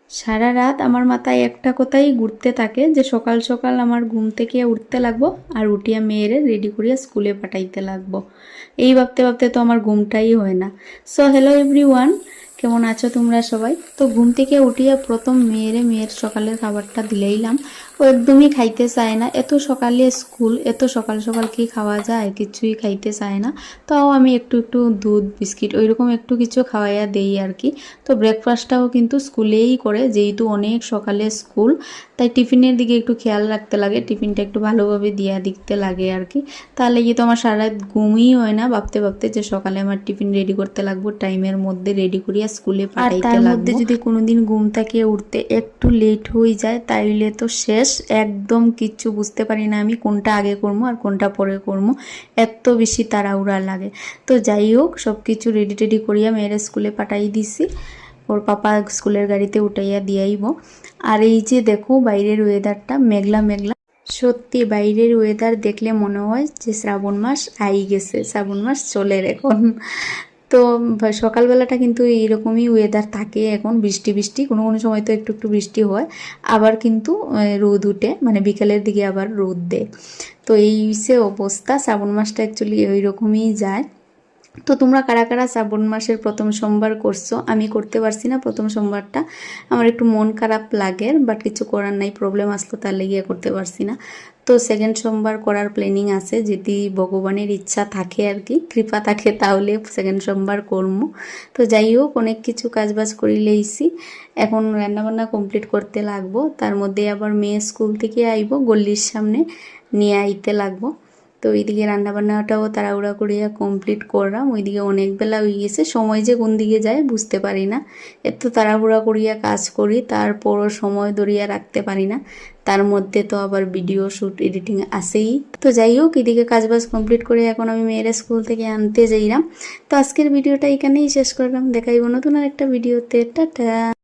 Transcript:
সারা রাত আমার মাথায় একটা কথাই ঘুরতে থাকে যে সকাল সকাল আমার ঘুম থেকে উঠতে লাগবো আর উঠিয়া মেয়েরে রেডি করিয়া স্কুলে পাঠাইতে লাগবো। এই ভাবতে ভাবতে তো আমার ঘুমটাই হয় না। সো হ্যালো এভরিওয়ান, কেমন আছো তোমরা সবাই? তো ঘুম থেকে উঠিয়া প্রথম মেয়ের সকালের খাবারটা দিলেইলাম। ও একদমই খাইতে চায় না, এত সকালে স্কুল, এত সকাল সকাল কি খাওয়া যায়? কিছুই খাইতে চায় না। তাও আমি একটু একটু দুধ বিস্কিট ওইরকম একটু কিছু খাওয়াইয়া দেই আর কি। তো ব্রেকফাস্টটাও কিন্তু স্কুলেই করে, যেহেতু অনেক সকালে স্কুল, তাই টিফিনের দিকে একটু খেয়াল রাখতে লাগে, টিফিনটা একটু ভালোভাবে দিয়া দিতে লাগে আর কি। তাহলে কি তো আমার সারা রাত ঘুমই হয় না ভাবতে ভাবতে যে সকালে আমার টিফিন রেডি করতে লাগবো, টাইমের মধ্যে রেডি করিয়া স্কুলে পাঠাইতে লাগবো। তার মধ্যে যদি কোনোদিন ঘুম থেকে উঠতে একটু লেট হয়ে যায় তাইলে তো শেষ, একদম কিচ্ছু বুঝতে পারি না আমি কোনটা আগে করবো আর কোনটা পরে করবো, এত বেশি তাড়াহুড়া লাগে। তো যাই হোক, সব কিছু রেডি টেডি করিয়া মেয়েরা স্কুলে পাঠাই দিছি, ওর পাপা স্কুলের গাড়িতে উঠাইয়া দিয়াইব। আর এই যে দেখো বাইরের ওয়েদারটা মেঘলা মেঘলা, সত্যি বাইরের ওয়েদার দেখলে মনে হয় যে শ্রাবণ মাস আই গেছে, শ্রাবণ মাস চলে এখন। তো সকালবেলাটা কিন্তু এইরকমই ওয়েদার থাকে, এখন বৃষ্টি বৃষ্টি, কোনো কোনো সময় তো একটু একটু বৃষ্টি হয়, আবার কিন্তু রোদ উঠে, মানে বিকালের দিকে আবার রোদ দেয়। তো এই সে অবস্থা, শ্রাবণ মাসটা অ্যাকচুয়ালি ওই রকমই যায়। তো তোমরা কারা কারা শ্রাবণ মাসের প্রথম সোমবার করছো? আমি করতে পারছি না প্রথম সোমবারটা, আমার একটু মন খারাপ লাগে, বাট কিছু করার নাই, প্রবলেম আসলো তার লেগে করতে পারছি না। তো সেকেন্ড সোমবার করার প্ল্যানিং আছে, যদি ভগবানের ইচ্ছা থাকে আর কি, কৃপা থাকে, তাহলে সেকেন্ড সোমবার করবো। তো যাই হোক, অনেক কিছু কাজবাজ করে লইছি, এখন রান্নাবান্না কমপ্লিট করতে লাগবো। তার মধ্যে আবার মেয়ে স্কুল থেকে আইব, গল্লির সামনে নিয়ে আইতে লাগবো। তো ওইদিকে রান্নাবান্নাটাও তাড়াহুড়া করিয়া কমপ্লিট করলাম, ওইদিকে অনেক বেলা হয়ে গেছে, সময় যে কোন দিকে যায় বুঝতে পারি না, এত তাড়াহুড়া করিয়া কাজ করি তারপরও সময় ধরিয়া রাখতে পারি না। তার মধ্যে তো আবার ভিডিও শ্যুট এডিটিং আসেই। তো যাই হোক, এদিকে কাজবাজ কমপ্লিট করে এখন আমি মেয়েরা স্কুল থেকে আনতে যাইলাম। তো আজকের ভিডিওটা এখানেই শেষ করলাম, দেখাইব নতুন আর একটা ভিডিওতে। টাটা।